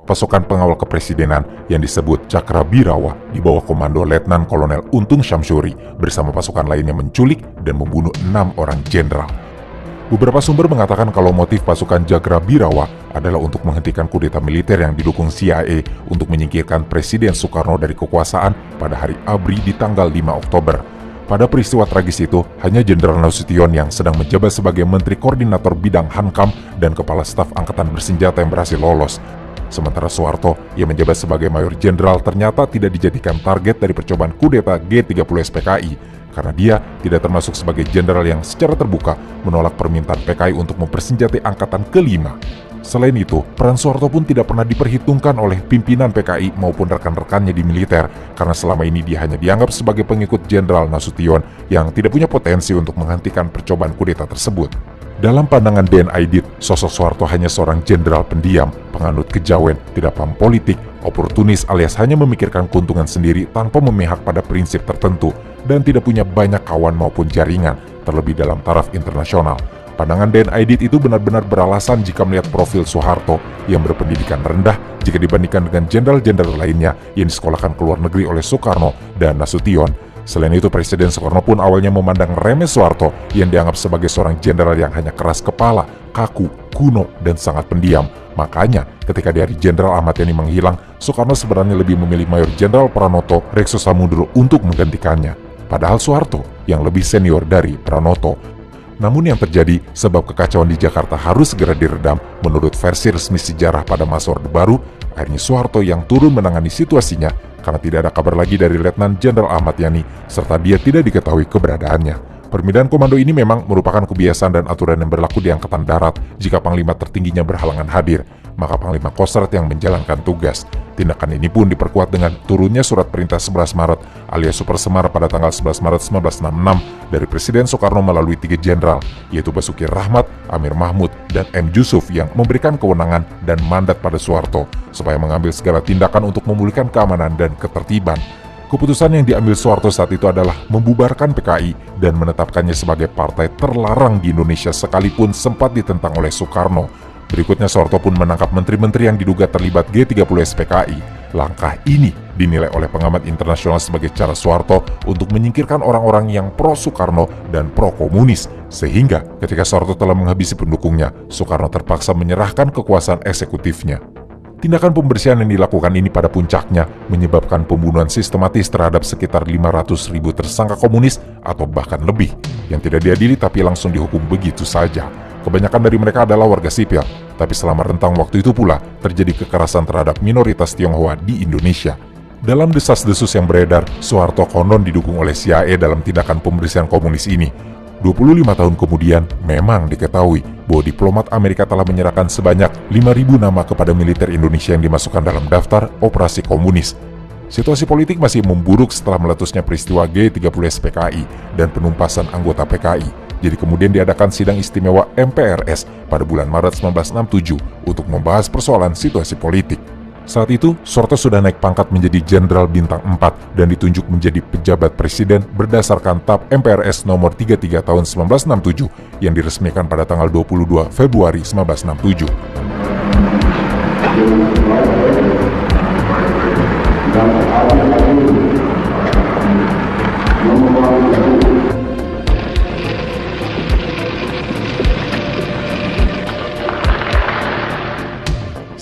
Pasukan pengawal kepresidenan yang disebut Cakrabirawa di bawah komando Letnan Kolonel Untung Syamsuri bersama pasukan lainnya menculik dan membunuh 6 orang jenderal. Beberapa sumber mengatakan kalau motif pasukan Cakrabirawa adalah untuk menghentikan kudeta militer yang didukung CIA untuk menyingkirkan Presiden Soekarno dari kekuasaan pada hari ABRI di tanggal 5 Oktober. Pada peristiwa tragis itu, hanya Jenderal Nasution yang sedang menjabat sebagai Menteri Koordinator Bidang Hankam dan Kepala Staf Angkatan Bersenjata yang berhasil lolos. Sementara Soeharto yang menjabat sebagai Mayor Jenderal ternyata tidak dijadikan target dari percobaan kudeta G30 SPKI karena dia tidak termasuk sebagai jenderal yang secara terbuka menolak permintaan PKI untuk mempersenjatai Angkatan ke-5. Selain itu, peran Soeharto pun tidak pernah diperhitungkan oleh pimpinan PKI maupun rekan-rekannya di militer karena selama ini dia hanya dianggap sebagai pengikut Jenderal Nasution yang tidak punya potensi untuk menghentikan percobaan kudeta tersebut. Dalam pandangan D.N. Aidit, sosok Soeharto hanya seorang jenderal pendiam, penganut kejawen, tidak paham politik, oportunis alias hanya memikirkan keuntungan sendiri tanpa memihak pada prinsip tertentu, dan tidak punya banyak kawan maupun jaringan, terlebih dalam taraf internasional. Pandangan D.N. Aidit itu benar-benar beralasan jika melihat profil Soeharto yang berpendidikan rendah jika dibandingkan dengan jenderal-jenderal lainnya yang disekolahkan ke luar negeri oleh Soekarno dan Nasution. Selain itu, Presiden Soekarno pun awalnya memandang remeh Soeharto yang dianggap sebagai seorang jenderal yang hanya keras kepala, kaku, kuno, dan sangat pendiam. Makanya, ketika di hari Jenderal Ahmad Yani menghilang, Soekarno sebenarnya lebih memilih Mayor Jenderal Pranoto Rekso Samudro untuk menggantikannya. Padahal Soeharto yang lebih senior dari Pranoto. Namun yang terjadi sebab kekacauan di Jakarta harus segera diredam menurut versi resmi sejarah pada masa Orde Baru, akhirnya Soeharto yang turun menangani situasinya karena tidak ada kabar lagi dari Letnan Jenderal Ahmad Yani serta dia tidak diketahui keberadaannya. Pemindahan komando ini memang merupakan kebiasaan dan aturan yang berlaku di Angkatan Darat jika Panglima tertingginya berhalangan hadir, maka Panglima Kostrat yang menjalankan tugas. Tindakan ini pun diperkuat dengan turunnya surat perintah 11 Maret alias Super Semar pada tanggal 11 Maret 1966 dari Presiden Soekarno melalui 3 jenderal, yaitu Basuki Rahmat, Amir Mahmud, dan M. Yusuf yang memberikan kewenangan dan mandat pada Soeharto supaya mengambil segala tindakan untuk memulihkan keamanan dan ketertiban. Keputusan yang diambil Soeharto saat itu adalah membubarkan PKI dan menetapkannya sebagai partai terlarang di Indonesia sekalipun sempat ditentang oleh Soekarno. Berikutnya Soeharto pun menangkap menteri-menteri yang diduga terlibat G30 SPKI. Langkah ini dinilai oleh pengamat internasional sebagai cara Soeharto untuk menyingkirkan orang-orang yang pro-Soekarno dan pro-komunis. Sehingga ketika Soeharto telah menghabisi pendukungnya, Soekarno terpaksa menyerahkan kekuasaan eksekutifnya. Tindakan pembersihan yang dilakukan ini pada puncaknya menyebabkan pembunuhan sistematis terhadap sekitar 500.000 tersangka komunis atau bahkan lebih yang tidak diadili tapi langsung dihukum begitu saja. Kebanyakan dari mereka adalah warga sipil, tapi selama rentang waktu itu pula terjadi kekerasan terhadap minoritas Tionghoa di Indonesia. Dalam desas-desus yang beredar, Soeharto konon didukung oleh CIA dalam tindakan pembersihan komunis ini. 25 tahun kemudian, memang diketahui bahwa diplomat Amerika telah menyerahkan sebanyak 5.000 nama kepada militer Indonesia yang dimasukkan dalam daftar operasi komunis. Situasi politik masih memburuk setelah meletusnya peristiwa G30 SPKI dan penumpasan anggota PKI. Jadi kemudian diadakan sidang istimewa MPRS pada bulan Maret 1967 untuk membahas persoalan situasi politik. Saat itu, Soeharto sudah naik pangkat menjadi Jenderal Bintang 4 dan ditunjuk menjadi pejabat presiden berdasarkan TAP MPRS nomor 33 tahun 1967 yang diresmikan pada tanggal 22 Februari 1967.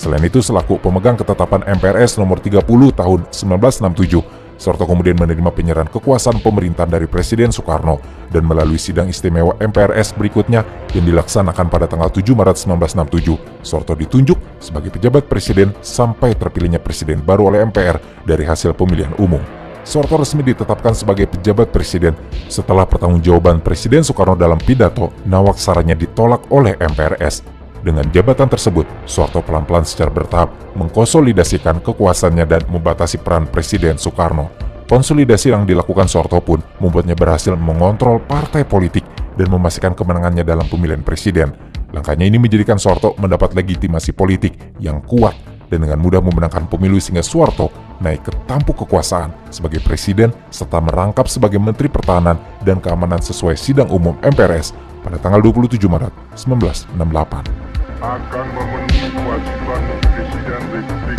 Selain itu, selaku pemegang ketetapan MPRS nomor 30 tahun 1967, Soeharto kemudian menerima penyerahan kekuasaan pemerintahan dari Presiden Soekarno dan melalui sidang istimewa MPRS berikutnya yang dilaksanakan pada tanggal 7 Maret 1967, Soeharto ditunjuk sebagai pejabat presiden sampai terpilihnya presiden baru oleh MPR dari hasil pemilihan umum. Soeharto resmi ditetapkan sebagai pejabat presiden setelah pertanggungjawaban Presiden Soekarno dalam pidato nawaksaranya ditolak oleh MPRS. Dengan jabatan tersebut, Soeharto pelan-pelan secara bertahap mengkonsolidasikan kekuasaannya dan membatasi peran Presiden Soekarno. Konsolidasi yang dilakukan Soeharto pun membuatnya berhasil mengontrol partai politik dan memastikan kemenangannya dalam pemilihan presiden. Langkahnya ini menjadikan Soeharto mendapat legitimasi politik yang kuat dan dengan mudah memenangkan pemilu sehingga Soeharto naik ke tampuk kekuasaan sebagai presiden serta merangkap sebagai Menteri Pertahanan dan Keamanan sesuai sidang umum MPRS pada tanggal 27 Maret 1968. Akan memenuhi kewajiban Presiden Republik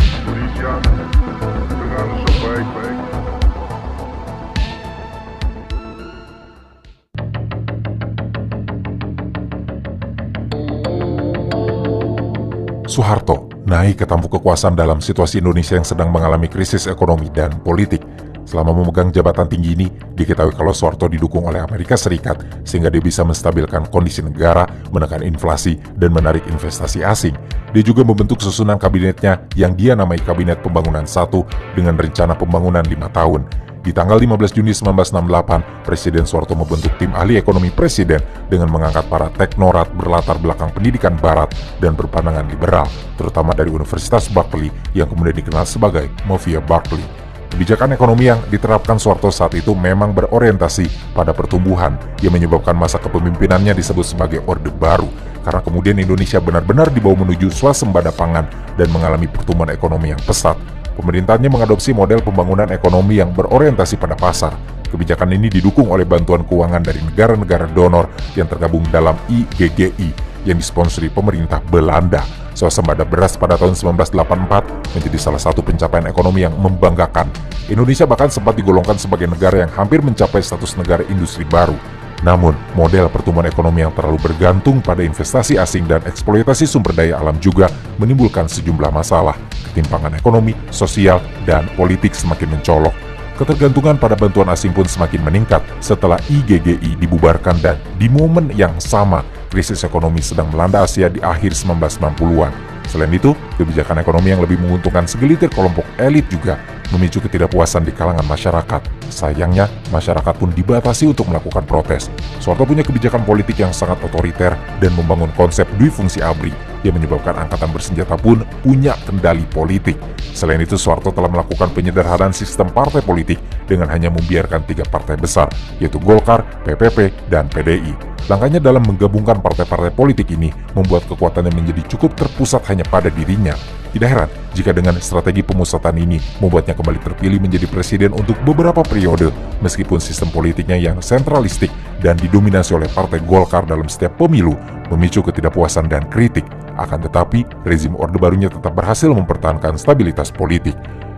Soeharto naik ke tampuk kekuasaan dalam situasi Indonesia yang sedang mengalami krisis ekonomi dan politik. Selama memegang jabatan tinggi ini, diketahui kalau Soeharto didukung oleh Amerika Serikat sehingga dia bisa menstabilkan kondisi negara, menekan inflasi, dan menarik investasi asing. Dia juga membentuk susunan kabinetnya yang dia namai Kabinet Pembangunan 1 dengan rencana pembangunan 5 tahun. Di tanggal 15 Juni 1968, Presiden Soeharto membentuk tim ahli ekonomi presiden dengan mengangkat para teknokrat berlatar belakang pendidikan barat dan berpandangan liberal, terutama dari Universitas Berkeley yang kemudian dikenal sebagai Mafia Berkeley. Kebijakan ekonomi yang diterapkan Soeharto saat itu memang berorientasi pada pertumbuhan yang menyebabkan masa kepemimpinannya disebut sebagai Orde Baru, karena kemudian Indonesia benar-benar dibawa menuju swasembada pangan dan mengalami pertumbuhan ekonomi yang pesat. Pemerintahnya mengadopsi model pembangunan ekonomi yang berorientasi pada pasar. Kebijakan ini didukung oleh bantuan keuangan dari negara-negara donor yang tergabung dalam IGGI yang disponsori pemerintah Belanda. Swasembada beras pada tahun 1984 menjadi salah satu pencapaian ekonomi yang membanggakan. Indonesia bahkan sempat digolongkan sebagai negara yang hampir mencapai status negara industri baru. Namun, model pertumbuhan ekonomi yang terlalu bergantung pada investasi asing dan eksploitasi sumber daya alam juga menimbulkan sejumlah masalah. Ketimpangan ekonomi, sosial, dan politik semakin mencolok. Ketergantungan pada bantuan asing pun semakin meningkat setelah IGGI dibubarkan dan di momen yang sama, krisis ekonomi sedang melanda Asia di akhir 1990-an. Selain itu, kebijakan ekonomi yang lebih menguntungkan segelintir kelompok elit juga memicu ketidakpuasan di kalangan masyarakat. Sayangnya, masyarakat pun dibatasi untuk melakukan protes. Soeharto punya kebijakan politik yang sangat otoriter dan membangun konsep dui fungsi ABRI yang menyebabkan angkatan bersenjata pun punya kendali politik. Selain itu, Soeharto telah melakukan penyederhanaan sistem partai politik dengan hanya membiarkan 3 partai besar, yaitu Golkar, PPP, dan PDI. Langkahnya dalam menggabungkan partai-partai politik ini membuat kekuatannya menjadi cukup terpusat hanya pada dirinya. Tidak heran jika dengan strategi pemusatan ini membuatnya kembali terpilih menjadi presiden untuk beberapa periode, meskipun sistem politiknya yang sentralistik dan didominasi oleh partai Golkar dalam setiap pemilu memicu ketidakpuasan dan kritik. Akan tetapi, rezim Orde Barunya tetap berhasil mempertahankan stabilitas politik.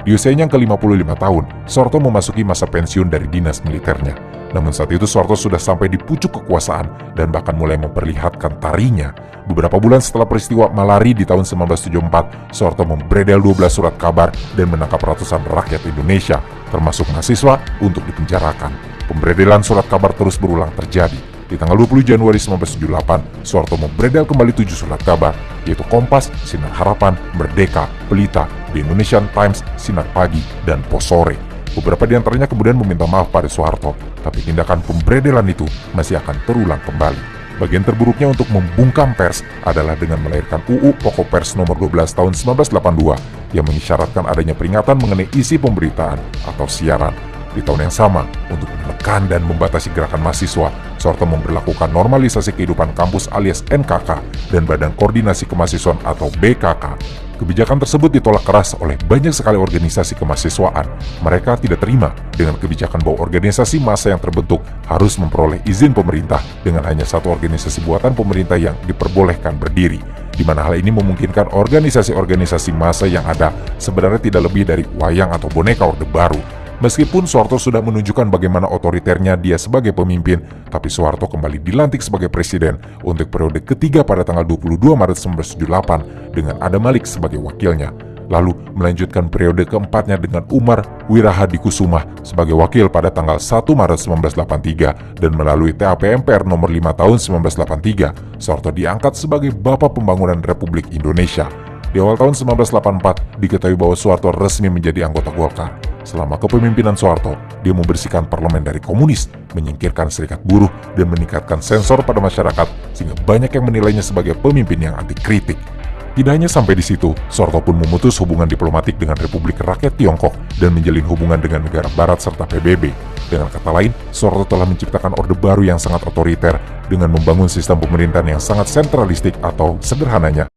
Di usianya yang ke-55 tahun, Soeharto memasuki masa pensiun dari dinas militernya. Namun saat itu Soeharto sudah sampai di pucuk kekuasaan dan bahkan mulai memperlihatkan tarinya. Beberapa bulan setelah peristiwa Malari di tahun 1974, Soeharto membredel 12 surat kabar dan menangkap ratusan rakyat Indonesia, termasuk mahasiswa, untuk dipenjarakan. Pembredelan surat kabar terus berulang terjadi. Di tanggal 20 Januari 1978, Soeharto membredel kembali 7 surat kabar, yaitu Kompas, Sinar Harapan, Merdeka, Pelita, The Indonesian Times, Sinar Pagi, dan Pos Sore. Beberapa di antaranya kemudian meminta maaf pada Soeharto, tapi tindakan pembredelan itu masih akan terulang kembali. Bagian terburuknya untuk membungkam pers adalah dengan melahirkan UU Pokok Pers nomor 12 tahun 1982 yang mengisyaratkan adanya peringatan mengenai isi pemberitaan atau siaran. Di tahun yang sama, untuk menekan dan membatasi gerakan mahasiswa, Soeharto memberlakukan normalisasi kehidupan kampus alias NKK dan Badan Koordinasi Kemahasiswaan atau BKK. Kebijakan tersebut ditolak keras oleh banyak sekali organisasi kemahasiswaan. Mereka tidak terima dengan kebijakan bahwa organisasi massa yang terbentuk harus memperoleh izin pemerintah dengan hanya satu organisasi buatan pemerintah yang diperbolehkan berdiri, di mana hal ini memungkinkan organisasi-organisasi massa yang ada sebenarnya tidak lebih dari wayang atau boneka Orde Baru. Meskipun Soeharto sudah menunjukkan bagaimana otoriternya dia sebagai pemimpin, tapi Soeharto kembali dilantik sebagai presiden untuk periode ketiga pada tanggal 22 Maret 1978 dengan Adam Malik sebagai wakilnya. Lalu melanjutkan periode keempatnya dengan Umar Wirahadikusumah sebagai wakil pada tanggal 1 Maret 1983 dan melalui TAP MPR nomor 5 tahun 1983, Soeharto diangkat sebagai Bapak Pembangunan Republik Indonesia. Di awal tahun 1984, diketahui bahwa Soeharto resmi menjadi anggota Golkar. Selama kepemimpinan Soeharto, dia membersihkan parlemen dari komunis, menyingkirkan serikat buruh, dan meningkatkan sensor pada masyarakat sehingga banyak yang menilainya sebagai pemimpin yang anti kritik. Tidak hanya sampai di situ, Soeharto pun memutus hubungan diplomatik dengan Republik Rakyat Tiongkok dan menjalin hubungan dengan negara barat serta PBB. Dengan kata lain, Soeharto telah menciptakan Orde Baru yang sangat otoriter dengan membangun sistem pemerintahan yang sangat sentralistik atau sederhananya